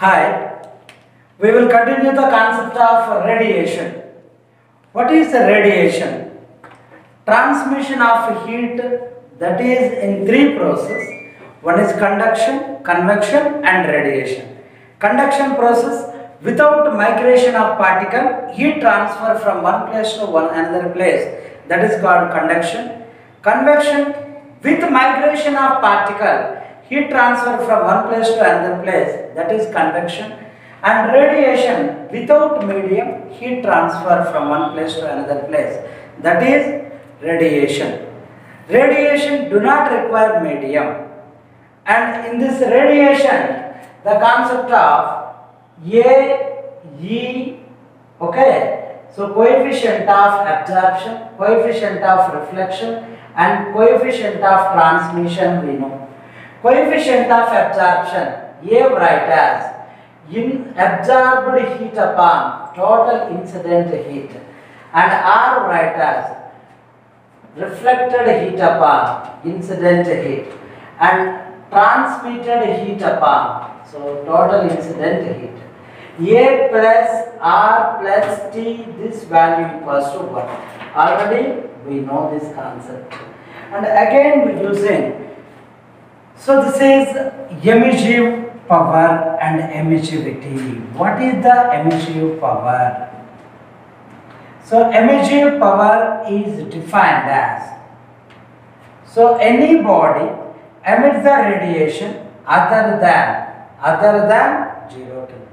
Hi, we will continue the concept of radiation. What is the radiation? Transmission of heat, that is in three processes. One is conduction, convection and radiation. Conduction process, without migration of particle, heat transfer from one place to another place, that is called conduction. Convection, with migration of particle, heat transfer from one place to another place, that is convection. And radiation, without medium, heat transfer from one place to another place, that is radiation. Radiation do not require medium, and in this radiation the concept of A, E, okay, so coefficient of absorption, coefficient of reflection and coefficient of transmission we know. Coefficient of absorption, A write as in absorbed heat upon total incident heat, and R write as reflected heat upon incident heat, and transmitted heat upon, so total incident heat. A plus R plus T, this value equals to 1. Already we know this concept. And again we using, so this is emissive power and emissivity. What is the emissive power? So emissive power is defined as, so any body emits the radiation other than 0 Kelvin.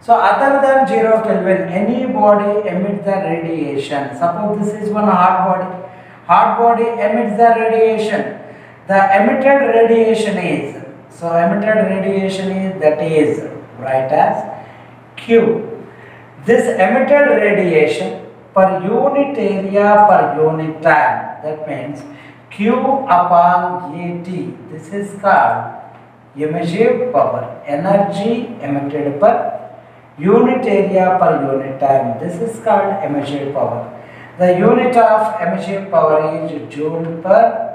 So other than 0 Kelvin, any body emits the radiation. Suppose this is one hot body. Hot body emits the radiation. The emitted radiation is, so emitted radiation is, that is write as Q. This emitted radiation per unit area per unit time, that means Q upon AT. This is called emissive power, energy emitted per unit area per unit time. This is called emissive power. The unit of emissive power is joule per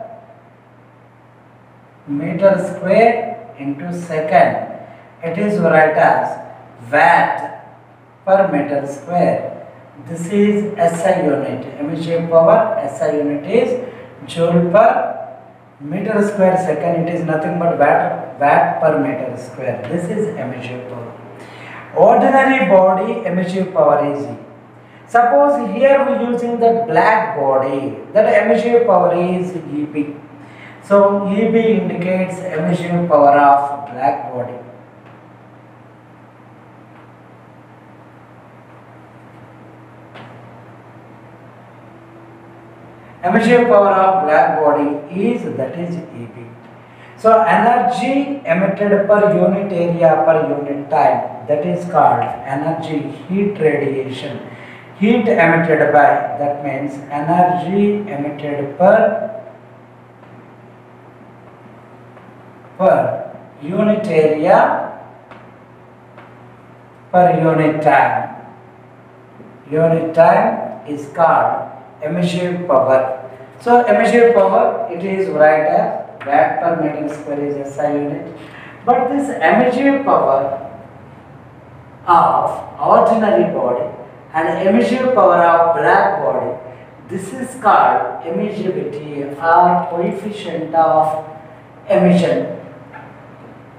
meter square into second. It is write as watt per meter square. This is SI unit. Emissive power SI unit is joule per meter square second. It is nothing but watt per meter square. This is emissive power. Ordinary body emissive power is E. Suppose here we are using the black body, that emissive power is EB. So EB indicates emissive power of black body. Emissive power of black body is, that is EB. So energy emitted per unit area per unit time, that is called energy heat radiation. Heat emitted by, that means energy emitted per unit area per unit time. Unit time is called emissive power. So emissive power, it is write as watt per meter square is SI unit. But this emissive power of ordinary body and emissive power of black body, this is called emissivity or coefficient of emission.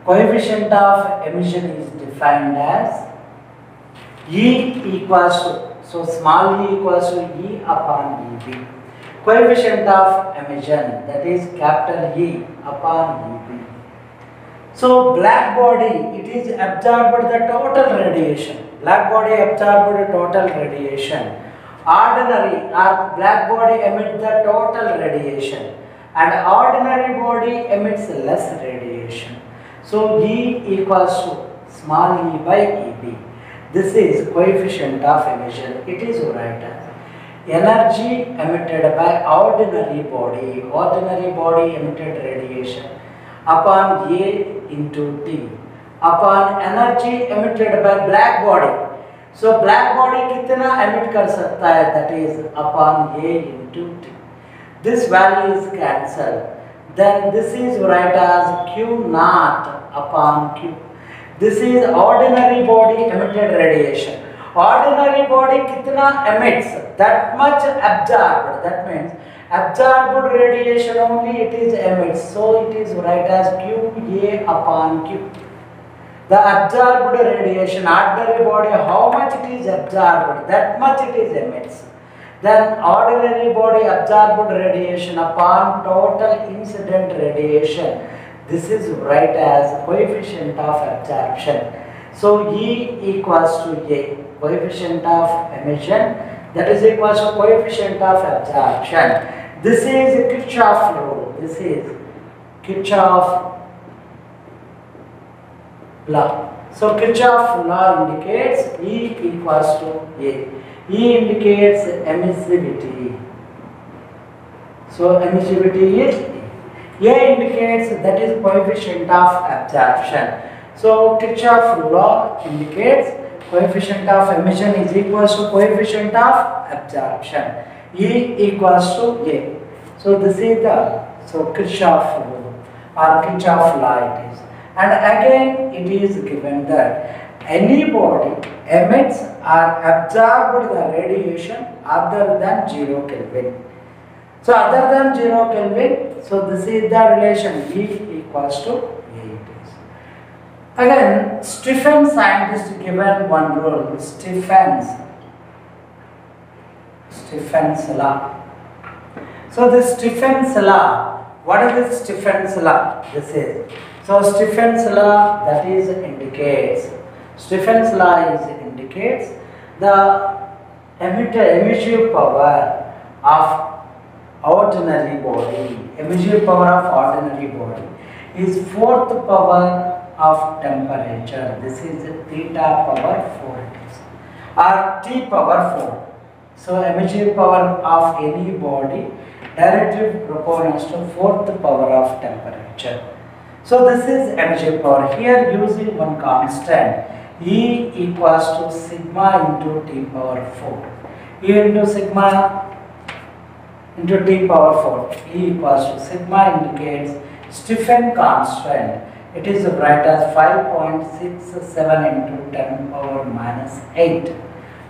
Coefficient of emission is defined as E equals to, so small e equals to E upon EB. Coefficient of emission, that is capital E upon EB. So black body, it is absorbed the total radiation. Black body absorbed the total radiation. Ordinary or black body emits the total radiation, and ordinary body emits less radiation. So E equals to small e by EB. This is coefficient of emission. It is write as energy emitted by ordinary body emitted radiation upon A into T upon energy emitted by black body. So black body कितना emit कर सकता है, that is upon A into T. This value is cancelled. Then this is write as Q naught upon Q. This is ordinary body emitted radiation. Ordinary body kitna emits, that much absorbed. That means absorbed radiation only it is emits. So it is write as QA upon Q. The absorbed radiation, ordinary body, how much it is absorbed, that much it is emits. Then ordinary body absorbed radiation upon total incident radiation. This is write as coefficient of absorption. So E equals to A, coefficient of emission, that is equals to coefficient of absorption. This is Kirchhoff rule. This is Kirchhoff law. So Kirchhoff law indicates E equals to A. E indicates emissivity. So emissivity is E. A indicates that is coefficient of absorption. So Kirchhoff law indicates coefficient of emission is equals to coefficient of absorption. E equals to A. So this is the Kirchhoff rule or Kirchhoff law it is. And again it is given that any body emits or absorbs the radiation other than 0 Kelvin. So other than 0 Kelvin, so this is the relation E equals to A it is. Again, Stephen scientist given one rule, Stephen's law. So this Stephen's law, what is this Stephen's law? This is, so Stephen's law that is indicates, Stephen's law is indicates the emissive power of ordinary body, emissive power of ordinary body is 4th power of temperature. This is theta power 4 it is, or T power 4. So emissive power of any body directly proportional to 4th power of temperature. So this is emissive power. Here using one constant, E equals to sigma into T power 4. E into sigma into T power 4. E equals to sigma indicates Stephen constant. It is write as 5.67 into 10 power minus 8.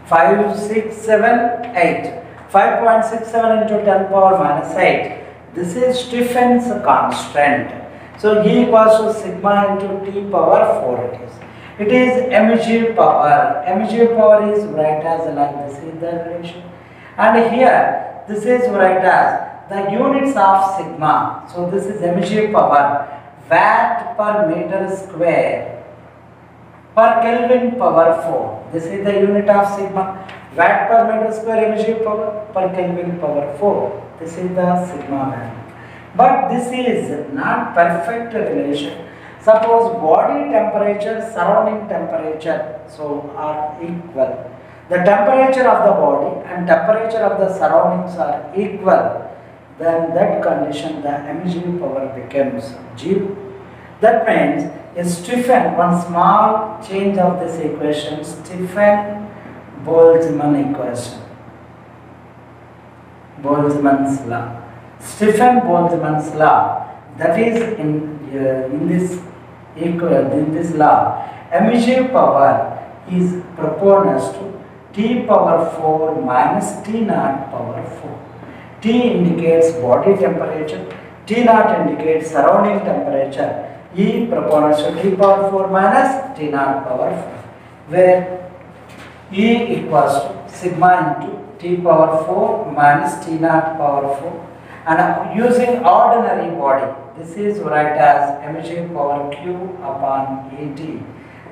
5.67 into 10 power minus 8. This is Stephen's constant. So E equals to sigma into T power 4 it is. It is emissive power. Emissive power is write as like this is the relation. And here this is write as the units of sigma. So this is emissive power, watt per meter square per Kelvin power 4. This is the unit of sigma. Watt per meter square emissive power per Kelvin power 4. This is the sigma value. But this is not perfect relation. Suppose body temperature, surrounding temperature, so are equal. The temperature of the body and temperature of the surroundings are equal. Then that condition the emissive power becomes 0. That means in Stephen, one small change of this equation, Stephen-Boltzmann equation. Boltzmann's law. Stephen-Boltzmann's law, that is in this law, emissive power is proportional to T power 4 minus T naught power 4. T indicates body temperature, T naught indicates surrounding temperature, E proportional to T power 4 minus T naught power 4, where E equals to sigma into T power 4 minus T naught power 4. And using ordinary body, this is write as emissive power Q upon AT.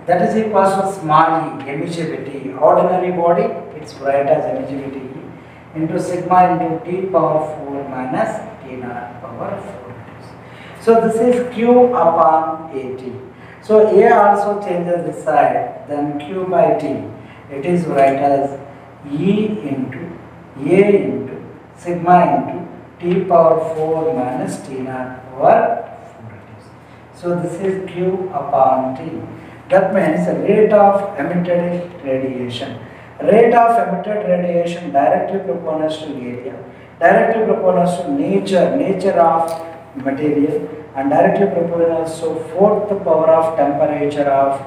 That is equals to small e, emissivity. Ordinary body, it's write as emissivity E into sigma into T power 4 minus T naught power 4. So this is Q upon AT. So A also changes this side, then Q by T. It is write as E into A into sigma into T power 4 minus T naught power 4. So this is Q upon T. That means the rate of emitted radiation. Rate of emitted radiation directly proportional to area, directly proportional to nature of material, and directly proportional to 4th power of temperature of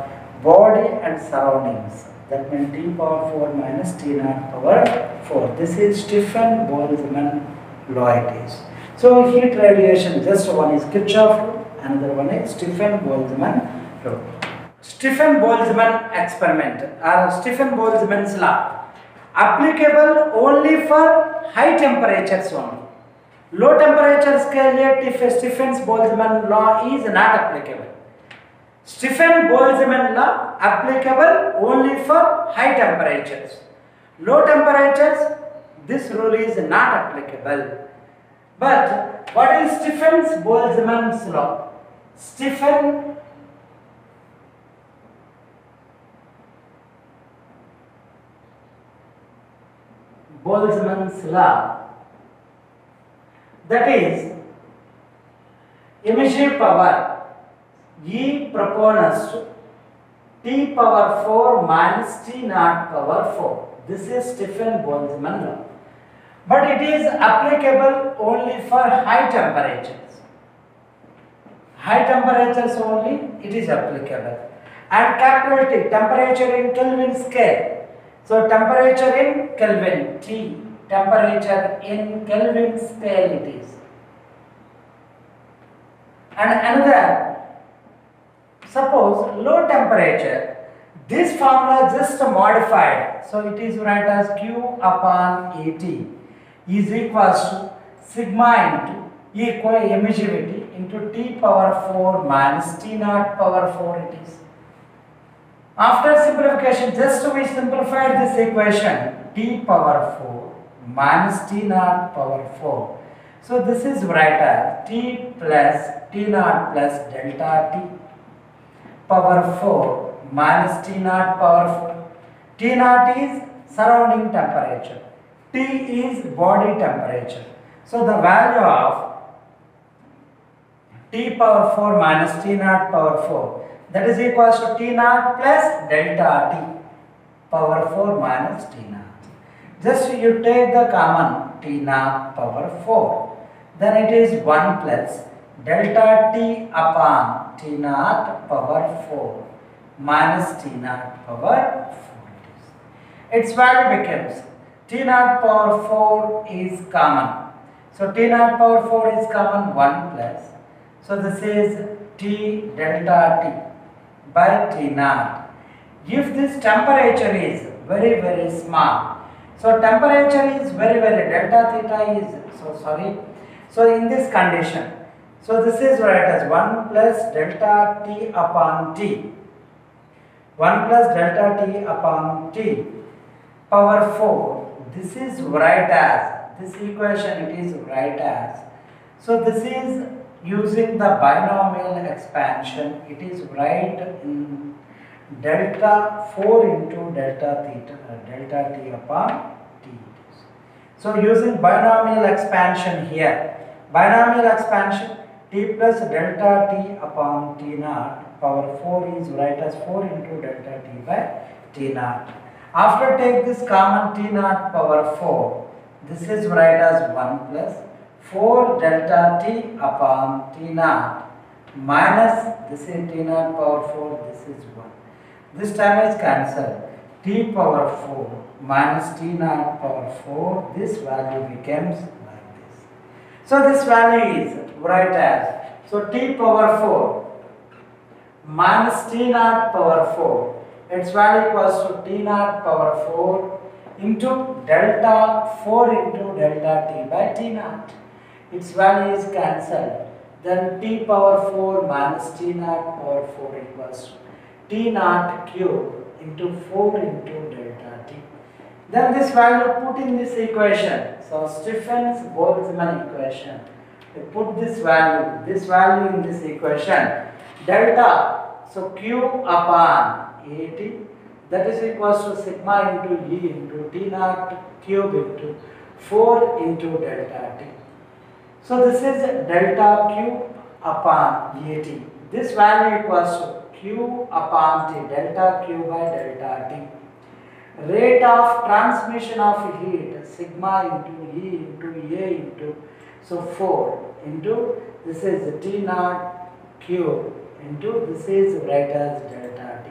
body and surroundings. That means T power 4 minus T naught power 4. This is Stefan-Boltzmann law it is. So heat radiation, just one is Kirchhoff law, another one is Stefan-Boltzmann law. Stefan-Boltzmann experiment or Stefan-Boltzmann's law applicable only for high temperatures only. Low temperature scale at Stefan-Boltzmann law is not applicable. Stefan-Boltzmann law applicable only for high temperatures. Low temperatures, this rule is not applicable. But what is Stefan-Boltzmann's law? Stefan-Boltzmann's law, that is emissive power E proponents to T power 4 minus T naught power 4. This is Stefan-Boltzmann law. But it is applicable only for high temperatures. High temperatures only it is applicable. And calculating temperature in Kelvin scale. So temperature in Kelvin, T, temperature in Kelvin scale it is. And another, suppose low temperature, this formula just modified, so it is written as Q upon AT is equals to sigma into equal emissivity into T power 4 minus T naught power 4 it is. After simplification, just we simplified this equation, T power 4 minus T naught power 4. So this is written as T plus T naught plus delta T power 4 minus T naught power 4. T naught is surrounding temperature. T is body temperature. So the value of T power 4 minus T naught power 4, that is equals to T naught plus delta T power 4 minus T naught. Just you take the common T naught power 4, then it is 1 plus delta T upon T naught power 4 minus T naught power 4. Its value becomes T naught power 4 is common. So T naught power 4 is common, 1 plus. So this is T delta T by T naught. If this temperature is very small, so temperature is very delta theta is so in this condition, so this is written as 1 plus delta T upon T, 1 plus delta T upon T power 4. This is right as, this equation it is right as. So this is using the binomial expansion, it is right in delta 4 into delta theta, delta T upon T. So using binomial expansion here, binomial expansion T plus delta T upon T naught power 4 is right as 4 into delta T by T naught. After take this common T naught power 4, this is right as 1 plus 4 delta T upon T naught minus this is T naught power 4, this is 1. This time is cancelled. T power 4 minus T naught power 4, this value becomes like this. So this value is right as, so T power 4 minus T naught power 4, its value equals to T naught power 4 into delta 4 into delta T by T naught. Its value is cancelled. Then T power 4 minus T naught power 4 equals to T naught cube into 4 into delta T. Then this value put in this equation. So Stefan-Boltzmann equation. We put this value in this equation. Delta, so Q upon AT, that is equals to sigma into E into T naught cube into 4 into delta T. So this is delta Q upon AT. This value equals to Q upon T, delta Q by delta T. Rate of transmission of heat, sigma into E into A into, so 4 into, this is T naught cube into, this is right as delta T.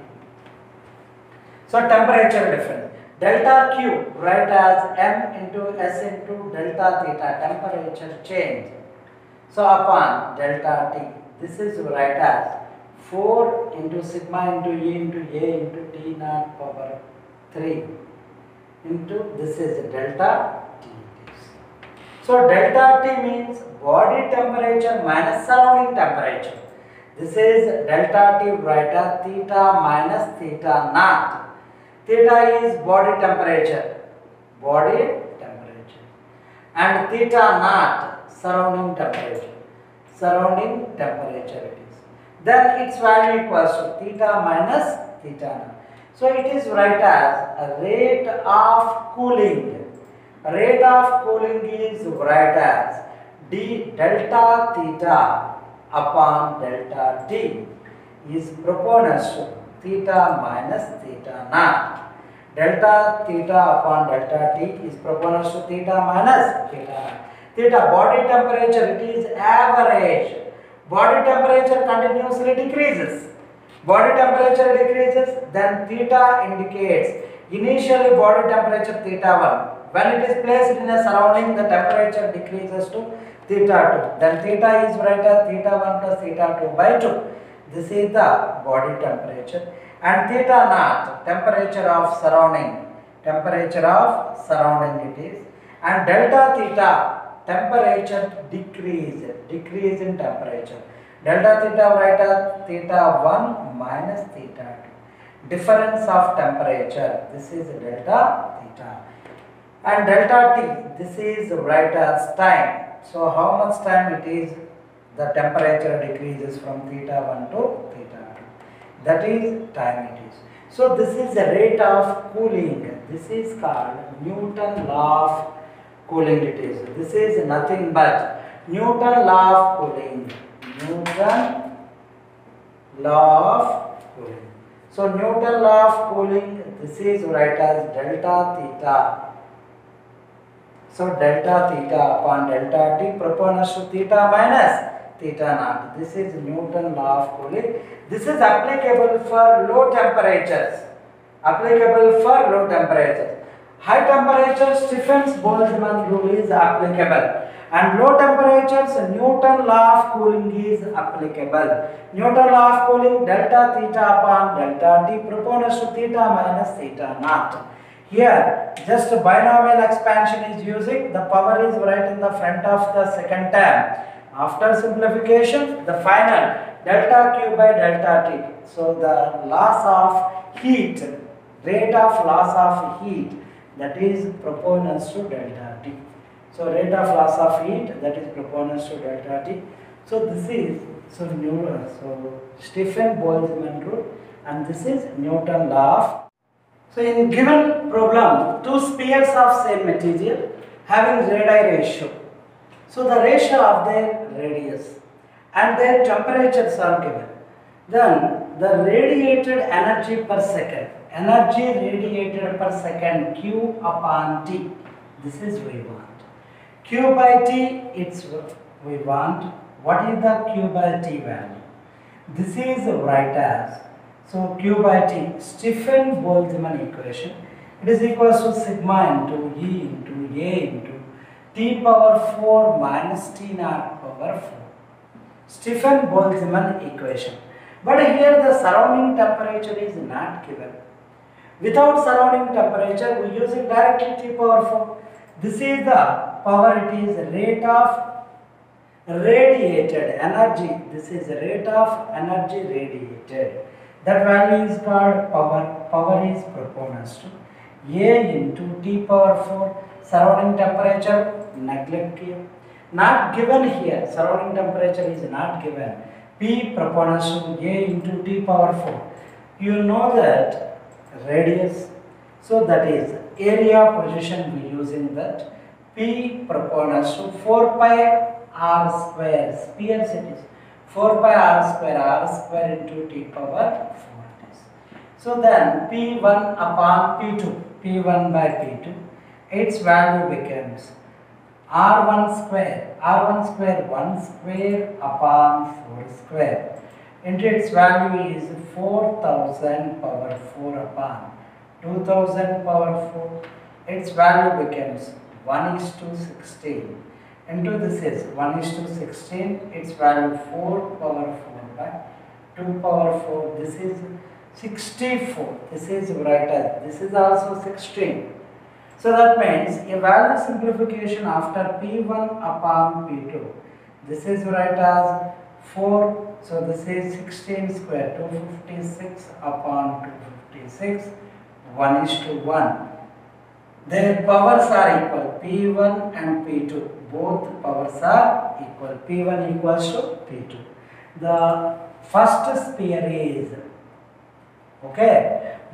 So temperature difference. Delta Q write as m into s into delta theta, temperature change. So upon delta T, this is write as 4 into sigma into E into A into T naught power 3 into this is delta T. So delta T means body temperature minus surrounding temperature. This is delta T write as theta minus theta naught. Theta is body temperature, and theta naught surrounding temperature, it is. Then its value equals to theta minus theta naught. So it is write as a rate of cooling. Rate of cooling is write as d delta theta upon delta T is proportional to theta minus theta naught. Delta theta upon delta T is proportional to theta minus theta naught. Theta body temperature, it is average. Body temperature continuously decreases. Body temperature decreases, then theta indicates initially body temperature theta 1. When it is placed in a surrounding, the temperature decreases to theta 2. Then theta is write as theta 1 plus theta 2 by 2. This is the body temperature. And theta naught, temperature of surrounding it is. And delta theta, temperature decrease in temperature. Delta theta write as theta 1 minus theta 2. Difference of temperature, this is delta theta. And delta T, this is write as time. So how much time it is? The temperature decreases from theta 1 to theta 2. That is time it is. So this is the rate of cooling. This is called Newton law of cooling it is. This is nothing but Newton law of cooling. Newton law of cooling. So Newton law of cooling, this is write as delta theta. So delta theta upon delta T proportional to theta minus theta naught. This is Newton law of cooling. This is applicable for low temperatures. High temperatures, Stephen's-Boltzmann rule is applicable. And low temperatures, Newton law of cooling is applicable. Newton law of cooling, delta theta upon delta T proportional to theta minus theta naught. Here, just binomial expansion is using. The power is right in the front of the second term. After simplification, the final delta Q by delta T. So the loss of heat, rate of loss of heat, that is proportional to delta T. So rate of loss of heat, that is proportional to delta T. So this is Stephen-Boltzmann rule, and this is Newton law of. So in given problem, two spheres of same material having radii ratio. So the ratio of their radius and their temperatures are given. Then the radiated energy per second, Q upon T, this is we want. Q by T, it's we want. What is the Q by T value? This is right as, so Q by T, Stephen-Boltzmann equation, it is equals to sigma into E into A into T power 4 minus T naught power 4. Stephen-Boltzmann equation. But here the surrounding temperature is not given. Without surrounding temperature, we use it directly T power 4. This is the power, it is rate of radiated energy. This is the rate of energy radiated. That value is called power. Power is proportional to A into T power 4. Surrounding temperature, neglect here. Not given here. Surrounding temperature is not given. P proportional to A into T power 4. You know that radius. So that is area position we using that. P proportional to 4 pi r square. Spheres it is 4 pi r square into T power 4. So then P1 upon P2, P1 by P2, its value becomes R1 square, 1 square upon 4 square, into its value is 4000 power 4 upon 2000 power 4. Its value becomes 1 is to 16. Into this is 1 is to 16. Its value 4 power 4 by 2 power 4. This is 64. This is right as this is also 16. So that means a value simplification after P1 upon P2. This is right as 4. So this is 16 square, 256 upon 256, 1 is to 1. Their powers are equal, P1 and P2. Both powers are equal. P1 equals to P2. The first sphere is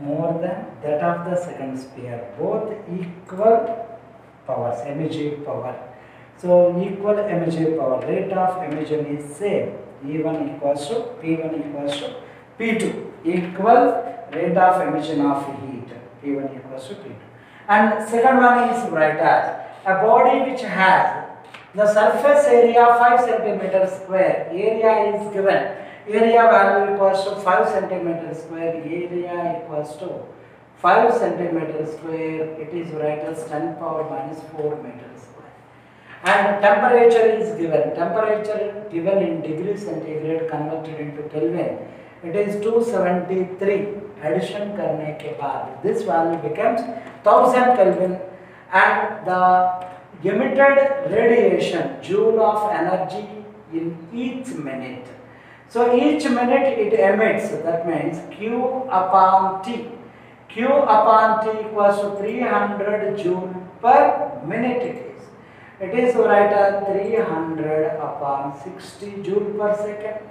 more than that of the second sphere. Both equal powers, emission power. So equal emission power. Rate of emission is same. E1 equals to P1 equals to P2. Equal rate of emission of heat. P1 equals to P2. And second one is right as a body which has the surface area 5 centimeter square. Area is given. Area value equals to 5 centimeter square. Area equals to 5 centimeter square. It is right as 10 power minus 4 meters square. And temperature is given. Temperature given in degree centigrade converted into Kelvin. It is 273. Addition करने के बाद this value becomes 1000 Kelvin, and the emitted radiation joule of energy in each minute. So each minute it emits, that means Q upon T. Q upon T equals to 300 joule per minute it is. It is right at 300 upon 60 joule per second.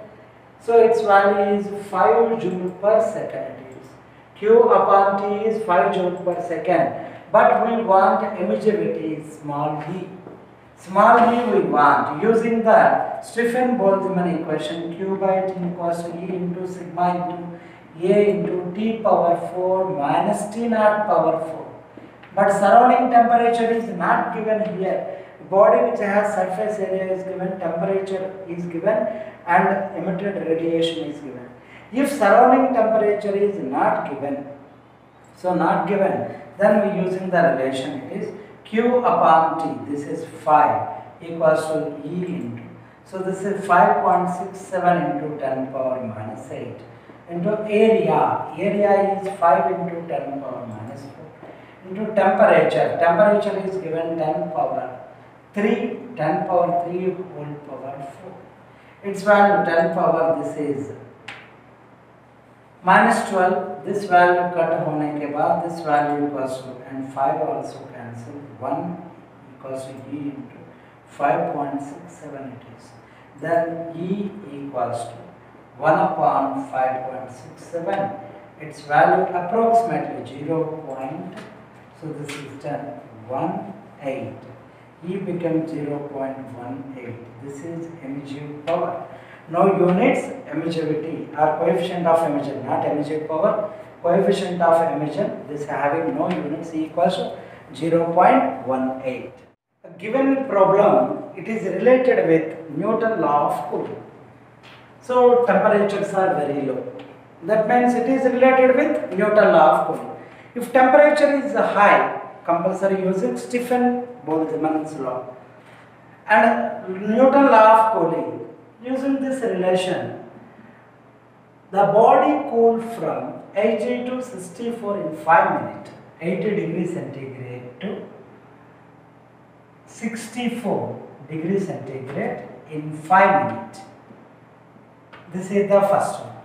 So its value is 5 joule per second it is. Q upon T is 5 joule per second. But we want emissivity small d. Small d we want using the Stephen-Boltzmann equation. Q by T equals to E into sigma into A into T power 4 minus T naught power 4. But surrounding temperature is not given here. Body which has surface area is given, temperature is given, and emitted radiation is given. If surrounding temperature is not given, then we using the relation, it is Q upon T, this is 5 equals to E into, so this is 5.67 into 10 power minus 8 into area is 5 into 10 power minus 4 into temperature is given 10 power 3 whole power 4. Its value 10 power, this is minus 12. This value cut होने के बाद this value equals to, and 5 also cancel, 1 equals to E into 5.67 it is. Then E equals to 1 upon 5.67. Its value approximately 0. So this is 10.18. E becomes 0.18. This is emissive power. Now units emissivity or coefficient of emission, not emissive power, coefficient of emission, this having no units, equals to 0.18. A given problem, it is related with Newton law of cooling. So temperatures are very low. That means it is related with Newton law of cooling. If temperature is high, compulsory using Stephen-Boltzmann's law. And Newton law of cooling, using this relation, the body cooled from 80 to 64 in 5 minutes, 80 degrees centigrade to 64 degrees centigrade in 5 minutes. This is the first one.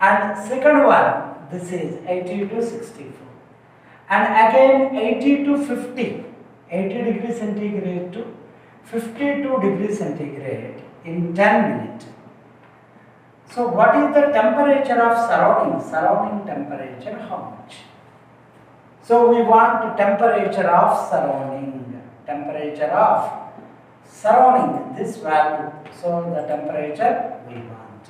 And second one, this is 80 to 64. And again 80 to 50, 80 degrees centigrade to 52 degrees centigrade in 10 minutes. So what is the temperature of surrounding temperature, how much? So we want temperature of surrounding, this value. So the temperature we want.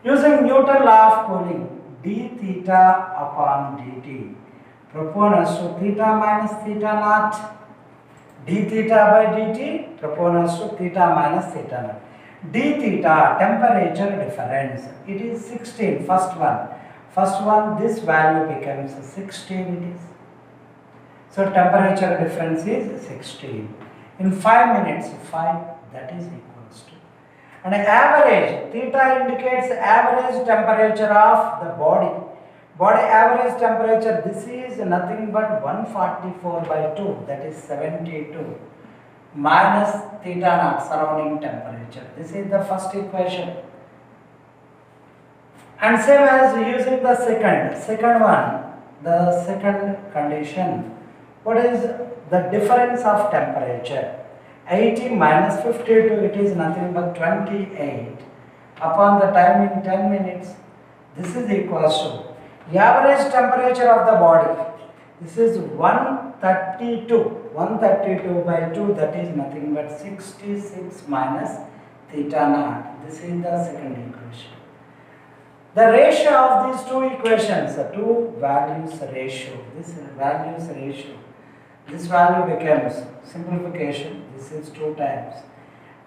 Using Newton law of cooling, d theta upon dt proportional to theta minus theta naught. D theta by dt proportional to theta minus theta naught. D theta, temperature difference, it is 16, first one. First one, this value becomes 16 it is. So temperature difference is 16. In 5 minutes, 5 that is equals to. And average, theta indicates average temperature of the body. Body average temperature, this is nothing but 144 by 2, that is 72, minus theta naught, surrounding temperature. This is the first equation. And same as using the second one, the second condition. What is the difference of temperature? 80 minus 52, it is nothing but 28 upon the time in 10 minutes. This is equals to the average temperature of the body. This is 132 by 2, that is nothing but 66 minus theta naught. This is the second equation. The ratio of these two equations, two values ratio, this value becomes simplification, this is 2 times.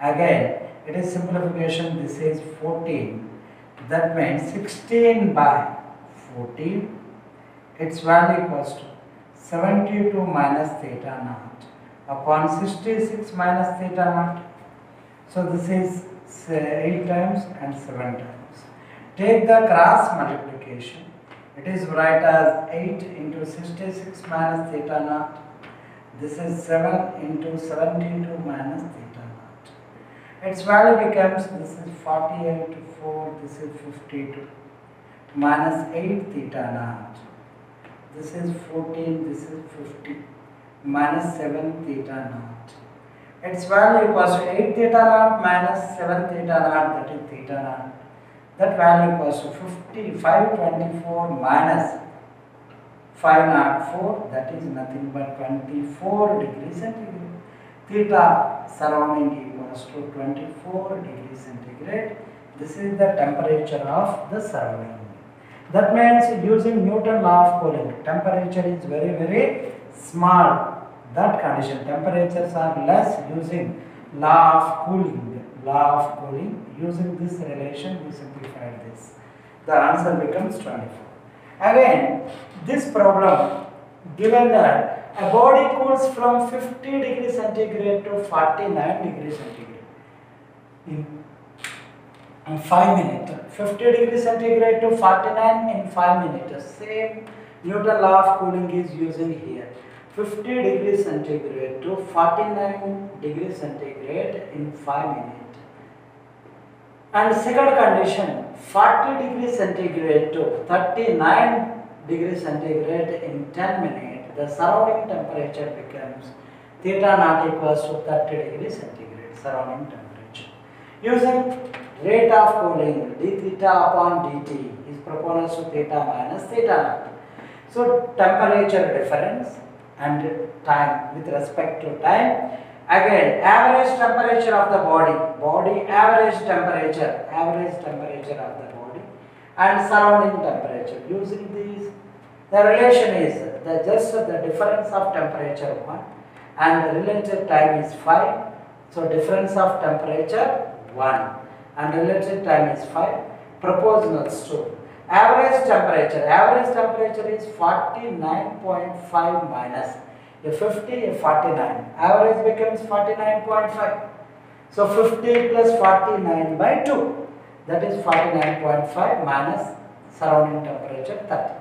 Again, it is simplification, this is 14. That means 16 by 14, its value equals to 72 minus theta naught upon 66 minus theta naught. So this is 8 times and 7 times. Take the cross multiplication. It is write as 8 into 66 minus theta naught. This is 7 into 72 minus theta naught. Its value becomes, this is 48 to 4, this is 52, minus 8 theta naught. This is 14, this is 50, minus 7 theta naught. Its value equals to 8 theta naught minus 7 theta naught, that is theta naught. That value equals to 524 minus 504, that is nothing but 24 degrees centigrade. Theta surrounding equals to 24 degrees centigrade. This is the temperature of the surrounding. That means using Newton law of cooling, temperature is very, very small. That condition, temperatures are less using law of cooling. Using this relation, we simplify this. The answer becomes 24. Again, this problem, given that a body cools from 50 degrees centigrade to 49 degrees centigrade in 5 minutes. 50 degrees centigrade to 49 in 5 minutes. Same Newton law of cooling is using here. 50 degrees centigrade to 49 degrees centigrade in 5 minutes. And second condition, 40 degrees centigrade to 39 degrees centigrade in 10 minutes. The surrounding temperature becomes theta naught equals to 30 degrees centigrade, surrounding temperature. Using rate of cooling, d theta upon dt is proportional to theta minus theta naught. So temperature difference and time with respect to time. Again, average temperature of the body average temperature of the body, and surrounding temperature. Using these, the relation is just the difference of temperature 1 and the related time is 5. So difference of temperature 1 and related time is 5, proportionals to average temperature. Average temperature is 49.5 minus a 50, a 49. Average becomes 49.5. So 50 plus 49 by 2. That is 49.5 minus surrounding temperature 30.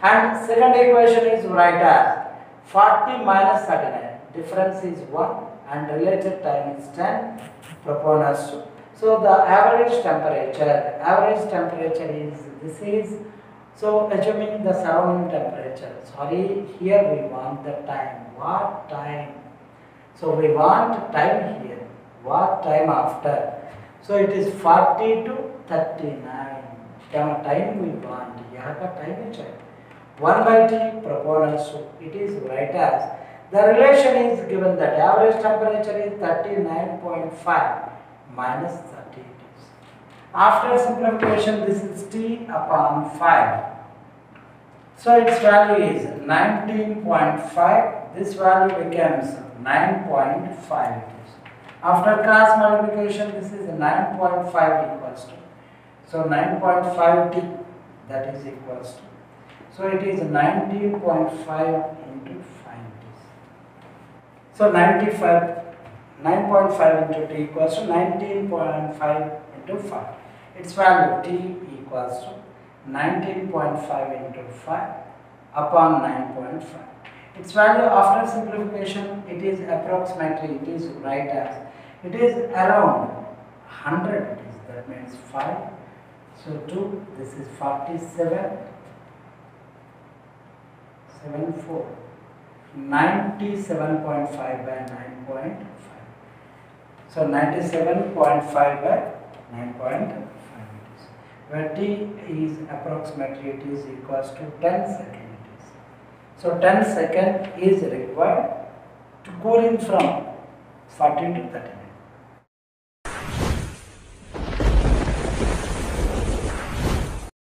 And second equation is write as 40 minus 39. Difference is 1 and related time is 10. Proportionals to. So the average temperature is, this is, so assuming the surrounding temperature, here we want the time. What time? So we want time here. What time after? So it is 40 to 39. Time we want. Time check. 1 by t proportional. It is right as the relation is given that average temperature is 39.5 minus 30. After simplification, this is T upon 5. So its value is 19.5. This value becomes 9.5. After cross multiplication, this is 9.5 equals to. So 9.5 T. that is equals to, so it is 19.5 into 5 minutes. So 9.5 into t equals to 19.5 into 5. Its value t equals to 19.5 into 5 upon 9.5. Its value after simplification, it is approximately, it is right as, it is around 100, it is, that means 5. So 2, this is 47, 74, 97.5 by 9.5. So 97.5 by 9.5, where t is approximately, it is equals to 10 seconds. So 10 seconds is required to cooling from 40 to 30 minutes.